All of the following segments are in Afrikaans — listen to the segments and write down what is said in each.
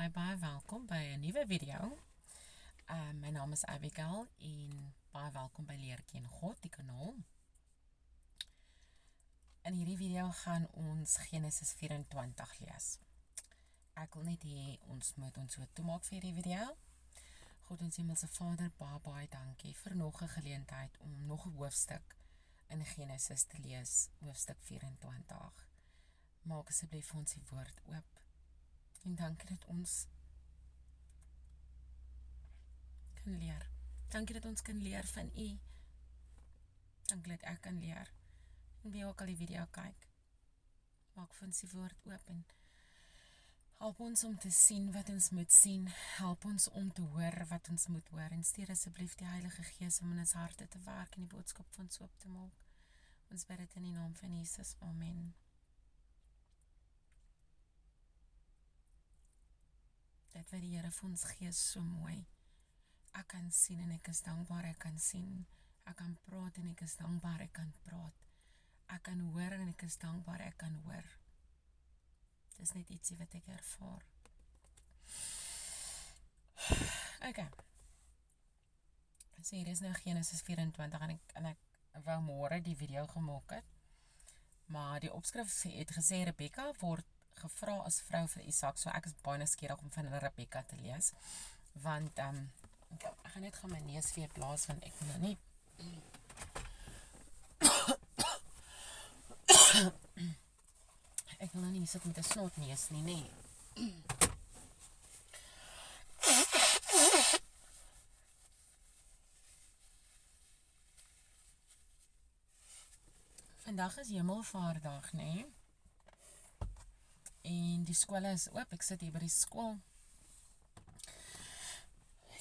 baie welkom by 'n nuwe video. My naam is Abigail en baie welkom by Leer Ken God, die kanaal. In hierdie video gaan ons Genesis 24 lees. Ek wil net hê ons moet ons so toemaak vir hierdie video. God ons Hemelse Vader, baie dankie vir nog 'n geleentheid om nog 'n hoofstuk in Genesis te lees, hoofstuk 24. Maak asseblief vir ons die woord oop. En dankie dat ons kan leer. Dankie dat ons kan leer van U. Dankie dat ek kan leer. En wie ook al die video kyk. Maak vir ons die woord oop en help ons om te sien wat ons moet sien. Help ons om te hoor wat ons moet hoor. En stuur asseblief die Heilige Gees om in ons harte te werk en die boodskap van ons oop te maak. Ons bid dit in die naam van Jesus. Amen. Dit wat die Here vir ons gee is so mooi. Ek kan sien en ek is dankbaar ek kan sien. Ek kan praat en ek is dankbaar ek kan praat. Ek kan hoor en ek is dankbaar ek kan hoor. Dit is net ietsie wat ek ervaar. Okay. So hier is nou Genesis 24 en ek wou môre die video gemaak het. Maar die opskrif het gesê Rebekka word gevra as vrou vir Isak, so ek is baie nuuskierig om van Rebekka te lees, want ek gaan net gaan my neus weer blaas, want ek wil nie ek wil nou nie sit met 'n snotneus nie, nee. Vandag is Hemelvaartdag, nee. En die skole is oop, ek sit hier by die skool.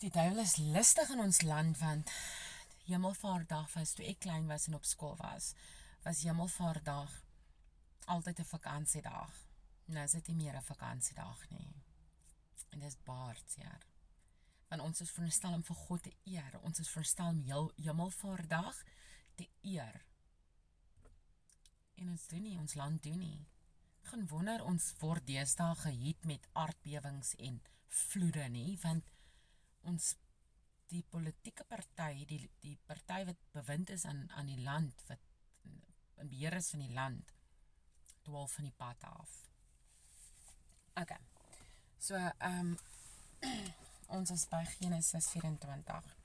Die duiwel is lustig in ons land, want Hemelvaartdag was, toe ek klein was en op skool was Hemelvaartdag altyd 'n vakansiedag. Nou is dit nie meer 'n vakansiedag nie. En dit is baardseer. Want ons is veronderstel om vir God te eer. Ons is veronderstel om Hemelvaartdag te eer. En ons land doen nie. Gaan wonder, ons word deesdae gehiet met aardbewings en vloede nie, want ons, die politieke party, die party wat bewind is aan die land, wat in beheer is van die land, dwaal van die pad af. Okay, so, ons is by Genesis 24.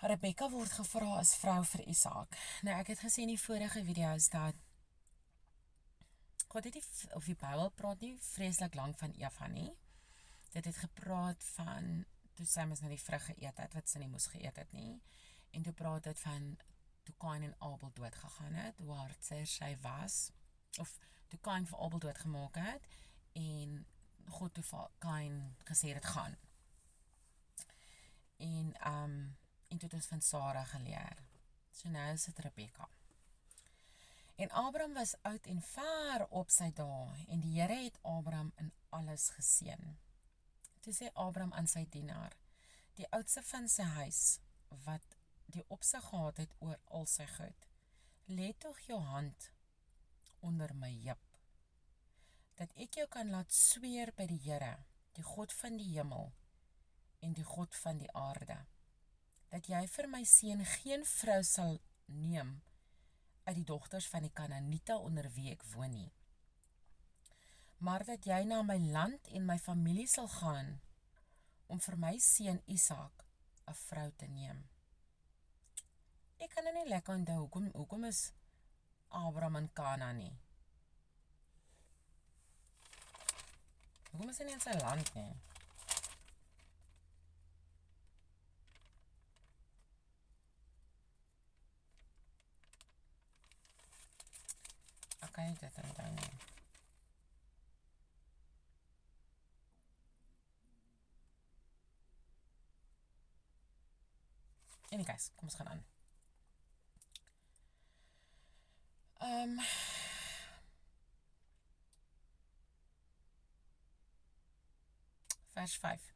Rebekka word gevra as vrou vir Isak. Nou, ek het gesê in die vorige video's dat God het nie, of die Bybel praat nie vreeslik lang van Eva nie. Dit het gepraat van, toe sy mos nou die vrug geëet het, wat sy nie moes geëet het nie. En toe praat dit van, toe Kain en Abel doodgegaan het, hoe hartseer sy was, of toe Kain vir Abel doodgemaak het, en God toe vir Kain gesê het gaan. En toe het ons van Sara geleer. So nou is dit Rebekka. En Abraham was oud en ver op sy dae, en die Here het Abraham in alles geseën. Toe sê Abraham aan sy dienaar, die oudste van sy huis, wat die opsig gehad het oor al sy goed, lê tog jou hand onder my heup, dat ek jou kan laat sweer by die Here, die God van die hemel, en die God van die aarde, dat jy vir my seun geen vrou sal neem, uit die dogters van die Kanaaniete onder wie ek woon nie. Maar dat jy na my land en my familie sal gaan, om vir my seun Isak 'n vrou te neem. Ek kan nie lekker onthou, hoekom is Abraham in Kanaan nie? Hoekom is hy nie in sy land nie? Ek kan nie dit onthou nie. Anyways, kom ons gaan aan. Vers 5.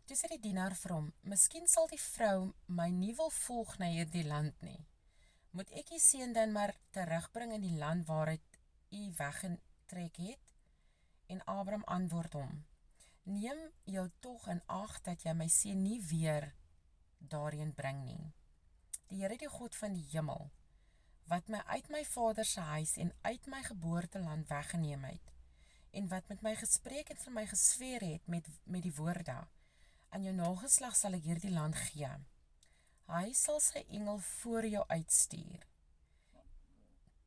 Toe sê die dienaar vir hom, miskien sal die vrou my nie wil volg na hierdie land nie. Moet ek die seun dan maar terugbring in die land waaruit u weggetrek het? En Abraham antwoord hom, neem jou tog in ag dat jy my seun nie weer daarheen bring nie. Die Here die God van die hemel, wat my uit my vader se huis en uit my geboorteland weggeneem het, en wat met my gespreek en vir my gesweer het met die woorde, aan jou nageslag sal ek hierdie land gee. Hy sal sy engel voor jou uitstuur.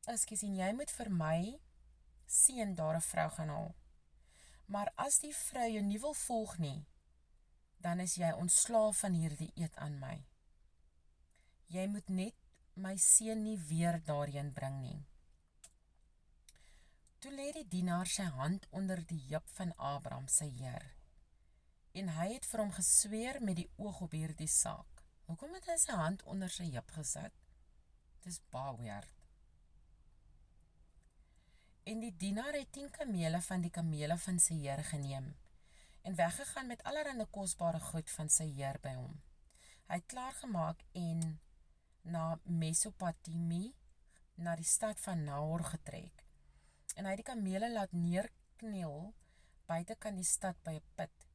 En jy moet vir my seun daar 'n vrou gaan haal. Maar as die vrou jou nie wil volg nie, dan is jy ontslaaf van hierdie eed aan my. Jy moet net my seun nie weer daarheen bring nie. Toe lê die dienaar sy hand onder die heup van Abraham sy heer, en hy het vir hom gesweer met die oog op hierdie saak. Hoekom het hy sy hand onder sy heup gesit? Dis baie weird. En die dienaar het 10 kamele van die kamele van sy heer geneem, en weggegaan met allerhande kosbare goed van sy heer by hom. Hy het klaargemaak en na Mesopotamie, na die stad van Nahor getrek. En hy het die kamele laat neerkniel buitekant die stad by 'n put,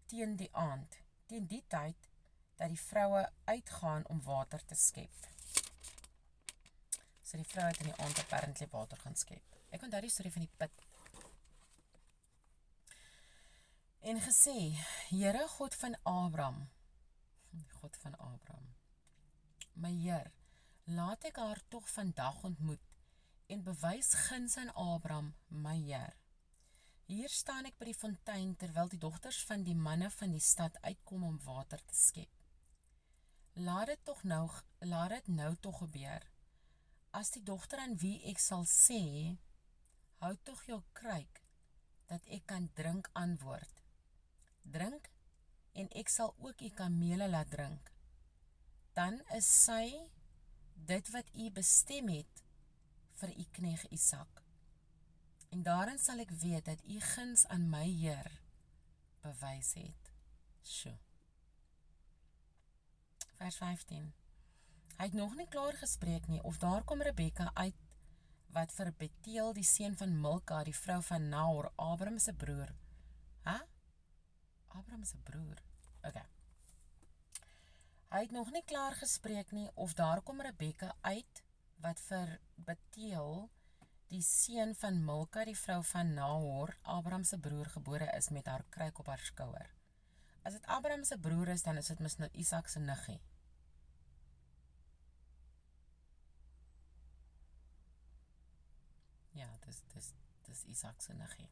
teen die aand, teen die tyd dat die vroue uitgaan om water te skep. So die vrou het in die aand apparently water gaan skep. Ek onthou die storie van die put. En gesê, Here God van Abraham, my Heer, laat ek haar tog vandag ontmoet, en bewys guns aan Abraham, my Heer. Hier staan ek by die fontein, terwyl die dogters van die manne van die stad uitkom om water te skep. Laat dit nou tog gebeur. As die dogter aan wie ek sal sê, hou tog jou kruik, dat ek kan drink antwoord. Drink, en ek sal ook u kamele laat drink. Dan is sy dit wat u bestem het vir u knegg Isak. En daarin sal ek weet dat u guns aan my Heer bewys het. Sjoe. Vers 15. Hy het nog nie klaar gespreek nie, of daar kom Rebekka uit, wat vir Bethuel, die seun van Milka, die vrou van Nahor, Abraham se broer. Abraham se broer? Okay. Hy het nog nie klaar gespreek nie, of daar kom Rebekka uit, wat vir Bethuel, die seun van Milka, die vrou van Nahor, Abraham se broer, gebore is met haar kruik op haar skouer. As dit Abraham se broer is, dan is dit mis nou Isak se niggie. Ja, dis Isak se niggie.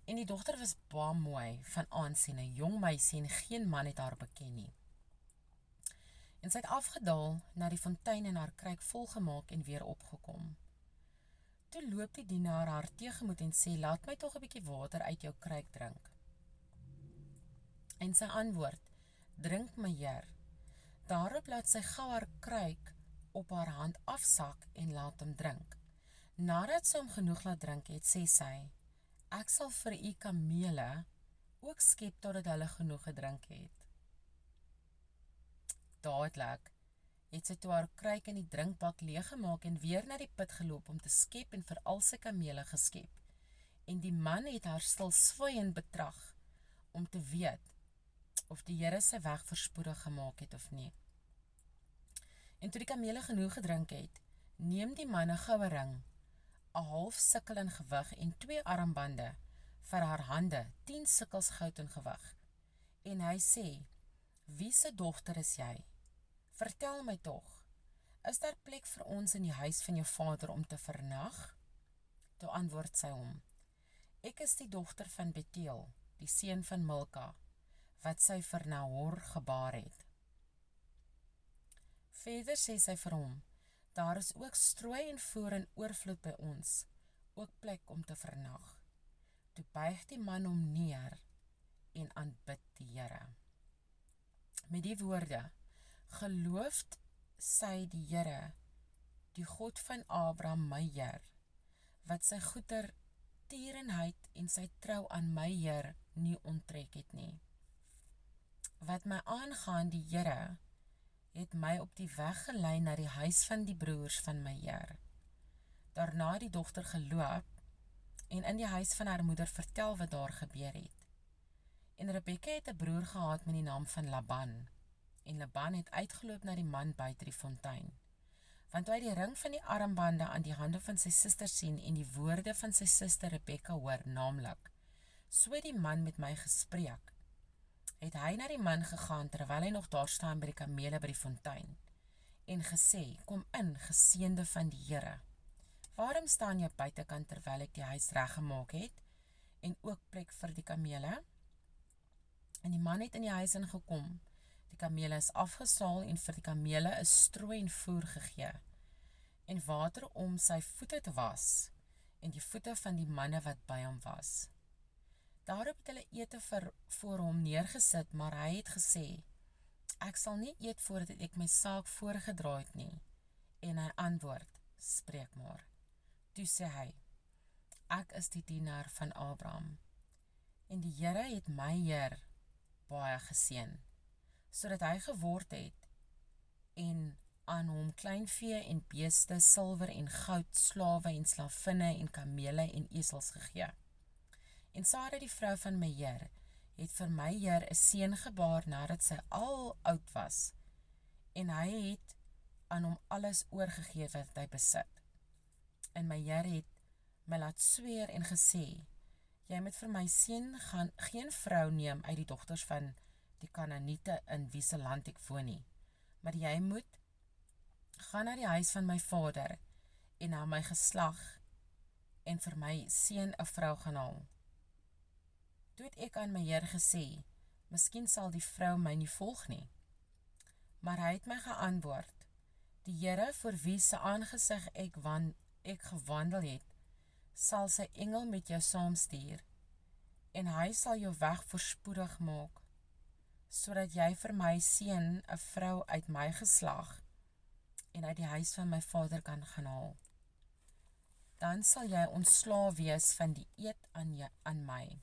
En die dogter was baie mooi, van aansien, 'n jong meisie, en geen man het haar beken nie. En sy het afgedaal na die fontein en haar kruik volgemaak en weer opgekom. Toe loop die dienaar haar tegemoet en sê, laat my tog 'n bietjie water uit jou kruik drink. En sy antwoord, drink my Heer. Daarop laat sy gou haar kruik op haar hand afsak en laat hom drink. Nadat sy hom genoeg laat drink het, sê sy, ek sal vir u kamele ook skep totdat hulle genoeg gedrink het. Dadelik het sy toe haar kruik in die drinkbak leeggemaak en weer na die put geloop om te skep en vir al sy kamele geskep. En die man het haar stil swyend betrag om te weet of die Here sy weg voorspoedig gemaak het of nie. En toe die kamele genoeg gedrink het, neem die man 'n goue ring, 'n half sikkel in gewig en 2 armbande vir haar hande, 10 sikkels goud in gewig. En hy sê, wie se dogter is jy? Vertel my tog, is daar plek vir ons in die huis van jou vader om te vernag? Toe antwoord sy hom, ek is die dogter van Bethuel, die seun van Milka, wat sy vir Nahor gebaar het. Verder sê sy vir hom, daar is ook strooi en voer in oorvloed by ons, ook plek om te vernag. Toe buig die man hom neer en aanbid die Here. Met die woorde, gelooft sy die Here, die God van Abraham my Heer, wat sy goedertierenheid en sy trou aan my Heer nie onttrek het nie. Wat my aangaan, die Here het my op die weg gelei na die huis van die broers van my Heer. Daarna die dogter geloop en in die huis van haar moeder vertel wat daar gebeur het. En Rebekka het 'n broer gehad met die naam van Laban. En Laban het uitgeloop na die man buite die fontein. Want toe hy die ring van die armbande aan die hande van sy suster sien en die woorde van sy suster Rebekka hoor, naamlik: "So het die man met my gespreek," het hy na die man gegaan terwyl hy nog daar staan by die kamele by die fontein en gesê: "Kom in, geseënde van die Here. Waarom staan jy buitekant terwyl ek die huis reggemaak het en ook plek vir die kamele?" En die man het in die huis ingekom. Die kamele is afgesaal en vir die kamele 'n strooi en voer gegee en water om sy voete te was en die voete van die manne wat by hom was. Daarop het hulle ete voor hom neergesit, maar hy het gesê: "Ek sal nie eet voordat ek my saak voorgedra het nie." En hy antwoord: "Spreek maar." Toe sê hy: "Ek is die dienaar van Abraham, en die Here het my Heer baie geseën, sodat hy geword het en aan hom kleinvee en beeste, silwer en goud, slawe en slavinne en kamele en esels gegee. En Sara, die vrou van my Heer, het vir my Heer 'n seun gebaar nadat sy al oud was, en hy het aan hom alles oorgegee wat hy besit. En my Heer het my laat sweer en gesê: Jy moet vir my seun geen vrou neem uit die dogters van die Kanaaniete in wie se land ek woon nie, maar jy moet gaan na die huis van my vader en na my geslag en vir my seun 'n vrou gaan haal. Toe het ek aan my Heer gesê: Miskien sal die vrou my nie volg nie. Maar hy het my geantwoord: Die Here voor wie se aangesig ek gewandel het, sal sy engel met jou saamstuur, en hy sal jou weg voorspoedig maak, sodat jy vir my seun 'n vrou uit my geslag en uit die huis van my vader kan gaan haal. Dan sal jy ontslae wees van die eed aan my.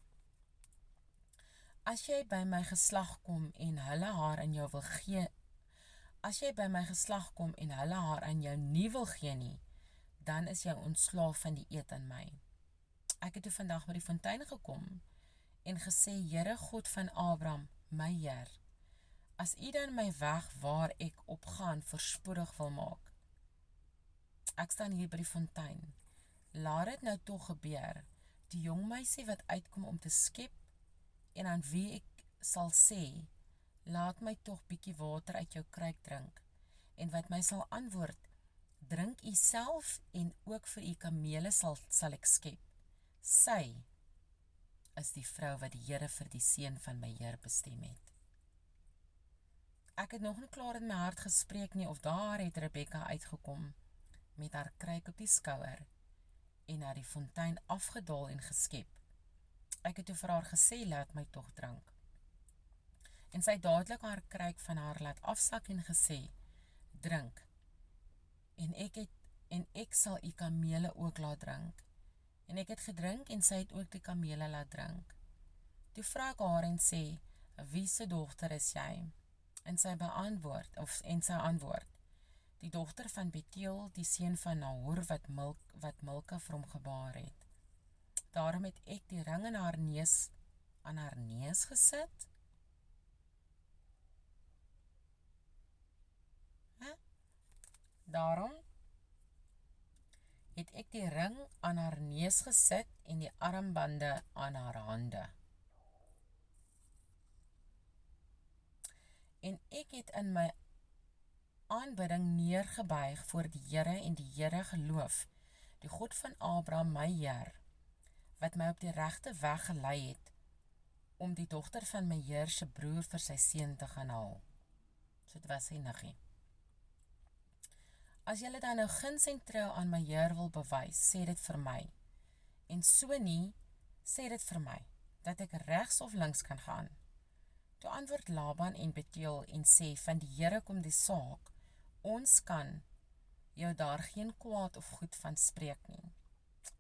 As jy by my geslag kom en hulle haar aan jou nie wil gee nie, dan is jy ontslae van die eed aan my. Ek het toe vandag by die fontein gekom en gesê: Here God van Abraham, my Heer, as U dan my weg waar ek opgaan voorspoedig wil maak. Ek staan hier by die fontein. Laat dit nou tog gebeur, die jong meisie wat uitkom om te skep, en aan wie ek sal sê: Laat my tog bietjie water uit jou kruik drink, en wat my sal antwoord: Drink U self en ook vir U kamele sal ek skep. Sy is die vrou wat die Here vir die seun van my Heer bestem het. Ek het nog nie klaar in my hart gespreek nie, of daar het Rebekka uitgekom met haar kruik op die skouer en na die fontein afgedaal en geskep. Ek het toe vir haar gesê: Laat my tog drink. En sy het dadelik haar kruik van haar laat afsak en gesê: Drink, en ek sal U kamele ook laat drink. En ek het gedrink en sy het ook die kamele laat drink. Toe vra ek haar en sê: Wie se dogter is jy? En sy antwoord: Die dogter van Bethuel, die seun van Nahor, wat Milka vir hom gebaar het. Daarom het ek die ring aan haar neus gesit. Daarom het ek die ring aan haar neus gesit en die armbande aan haar hande. En ek het in my aanbidding neergebuig voor die Here en die Here geloof, die God van Abraham, my Heer, wat my op die regte weg gelei het, om die dogter van my Heer se broer vir sy seun te gaan haal. So dit was sy niggie. As julle dan nou guns en trou aan my Heer wil bewys, sê dit vir my. En so nie, sê dit vir my, dat ek regs of links kan gaan. Toe antwoord Laban en Bethuel en sê: Van die Here kom die saak, ons kan jou daar geen kwaad of goed van spreek nie.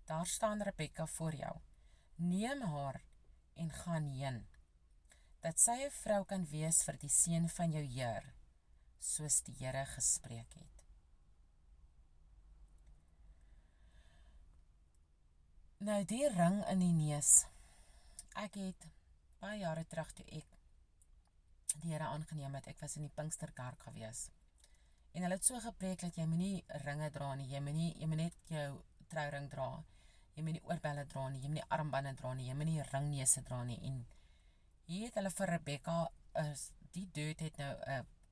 Daar staan Rebekka voor jou. Neem haar en gaan heen, dat sy 'n vrou kan wees vir die seun van jou Heer, soos die Here gespreek het. Nou die ring in die neus. Ek het baie jare terug toe ek die Here aangeneem het, ek was in die Pinksterkerk gewees. En hulle het so gepreek dat jy moenie ringe dra nie, jy moet net jou trouring dra, jy moet nie oorbelle dra nie, jy moet nie armbande dra nie, jy moet nie ringneuse dra nie. En hier het hulle vir Rebekka, die dude het nou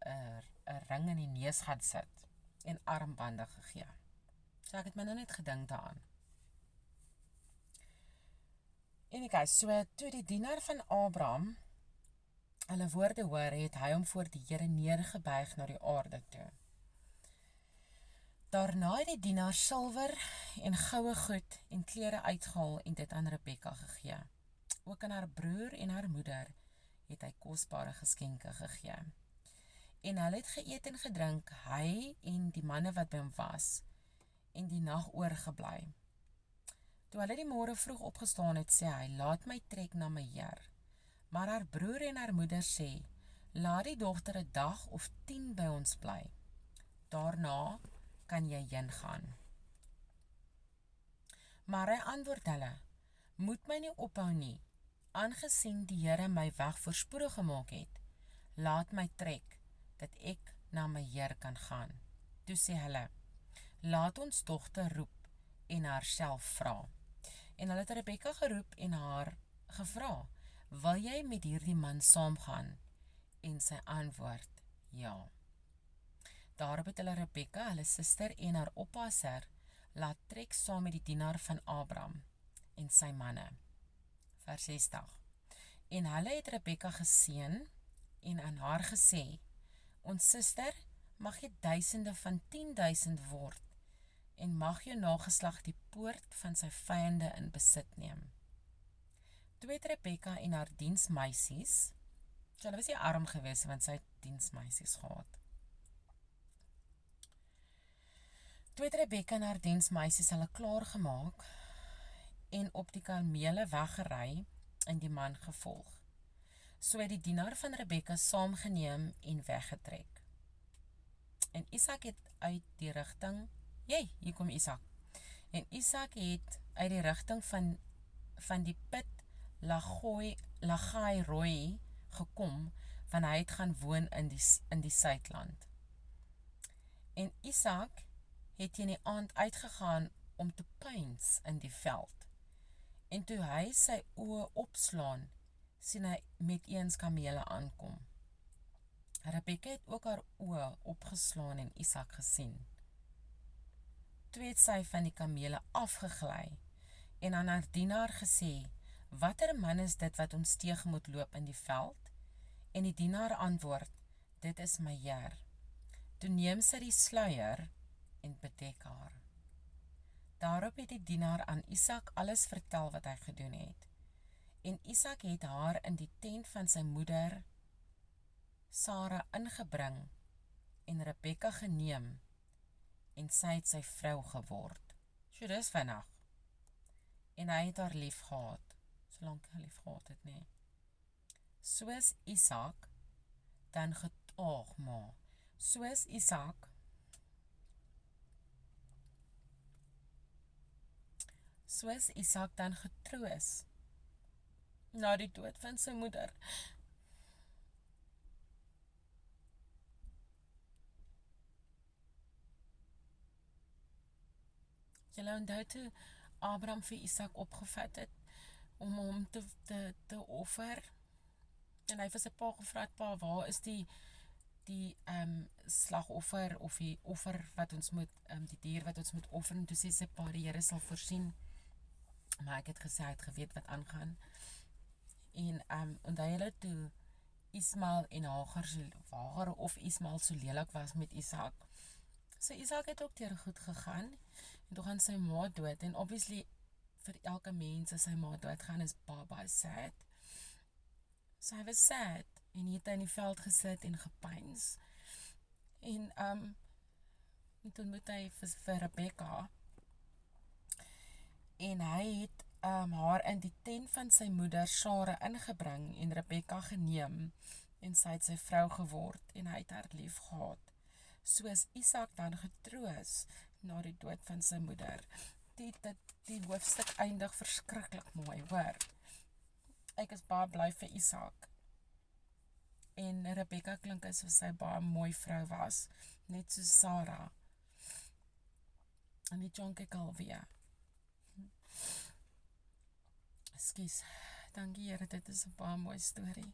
'n ring in die neus gaan sit en armbande gegee. So ek het my nou net gedink daaraan. En ek so toe die dienaar van Abraham hulle woorde hoor, het hy hom voor die Here neergebuig na die aarde toe. Daarna het die dienaar silwer en goue goed en klere uitgehaal en dit aan Rebekka gegee. Ook aan haar broer en haar moeder het hy kosbare geskenke gegee. En hulle het geëet en gedrink, hy en die manne wat by hom was, en die nag oorgebly. Toe hulle die môre vroeg opgestaan het, sê hy, laat my trek na my heer. Maar haar broer en haar moeder sê, laat die dogter 'n dag of 10 by ons bly. Daarna kan jy heen gaan. Maar hy antwoord hulle, moet my nie ophou nie, aangesien die Here my weg voorspoedig gemaak het, laat my trek, dat ek na my heer kan gaan. Toe sê hulle, laat ons dogter roep en haar self vra. En hulle het Rebekka geroep en haar gevra, wil jy met hierdie man saamgaan? En sy antwoord, ja. Daarop het hulle Rebekka, hulle suster en haar oppasser, laat trek saam met die dienaar van Abraham en sy manne. Vers 60. En hulle het Rebekka geseën en aan haar gesê, ons suster mag jy duisende van 10.000 word en mag jou nageslag die poort van sy vyande in besit neem. Toe het Rebekka en haar diensmeisies, so hulle was nie arm gewees want sy het diensmeisies gehad. Toe het Rebekka en haar diensmeisies hulle klaar gemaak en op die kamele weggery en die man gevolg. So het die dienaar van Rebekka saamgeneem en weggetrek. En Isak het uit die rigting, hier kom Isak. En Isak het uit die rigting van die put Lagai Roi gekom, want hy het gaan woon in die Suidland. En Isak het teen die aand uitgegaan om te pyns in die veld. En toe hy sy oë opslaan, sien hy met eens kamele aankom. Rebekka het ook haar oë opgeslaan en Isak gesien. Toe het sy van die kamele afgegly en aan haar dienaar gesê, watter man is dit wat ons teë moet loop in die veld? En die dienaar antwoord, dit is my heer. Toe neem sy die sluier en bedek haar. Daarop het die dienaar aan Isak alles vertel wat hy gedoen het. En Isak het haar in die tent van sy moeder Sara ingebring en Rebekka geneem en sy het sy vrou geword. So dis vandag. En hy het haar lief gehad, solank hy lief gehad het, nee. Soos Isak dan soos Isak dan getroos na die dood van sy moeder. Julle onthou toe Abraham vir Isak opgevat het om hom te offer. En hy vir sy pa gevra, pa, waar is die slagoffer of die offer wat ons moet, die dier wat ons moet offer? En toe sê sy pa, die Here sal voorsien. Maar ek het gesê, hy het geweet wat aangaan. En onthou julle toe Ismael en Hagar of Ismael so lelik was met Isak. So Isak het ook deur goed gegaan. En toe gaan sy ma dood. En obviously, vir elke mens as sy ma doodgaan is baie sad. So hy was sad. En hy het in die veld gesit en gepyns. En toe moet hy vir Rebekka. En hy het haar in die tent van sy moeder Sara ingebring en Rebekka geneem. En sy het sy vrou geword en hy het haar lief gehad. Soos Isak dan getroos na die dood van sy moeder. Die hoofstuk eindig verskriklik mooi, hoor. Ek is baie bly vir Isak. En Rebecca klink asof sy baie mooi vrou was, net soos Sarah. En die jonk ek alweer. Ekskuus, dankie Here, dit is 'n baie mooi storie.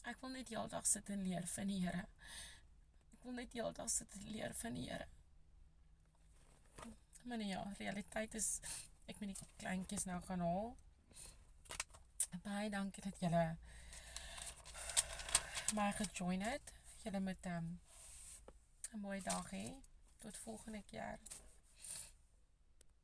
Ek wil net heeldag sit en leer van die Here. Ek wil net heeldag sit en leer van die Here. Maar nee, ja, realiteit is, ek moet die kleintjies nou gaan haal. Baie dankie dat julle my gejoin het. Julle moet 'n mooi dag hê. Tot volgende keer.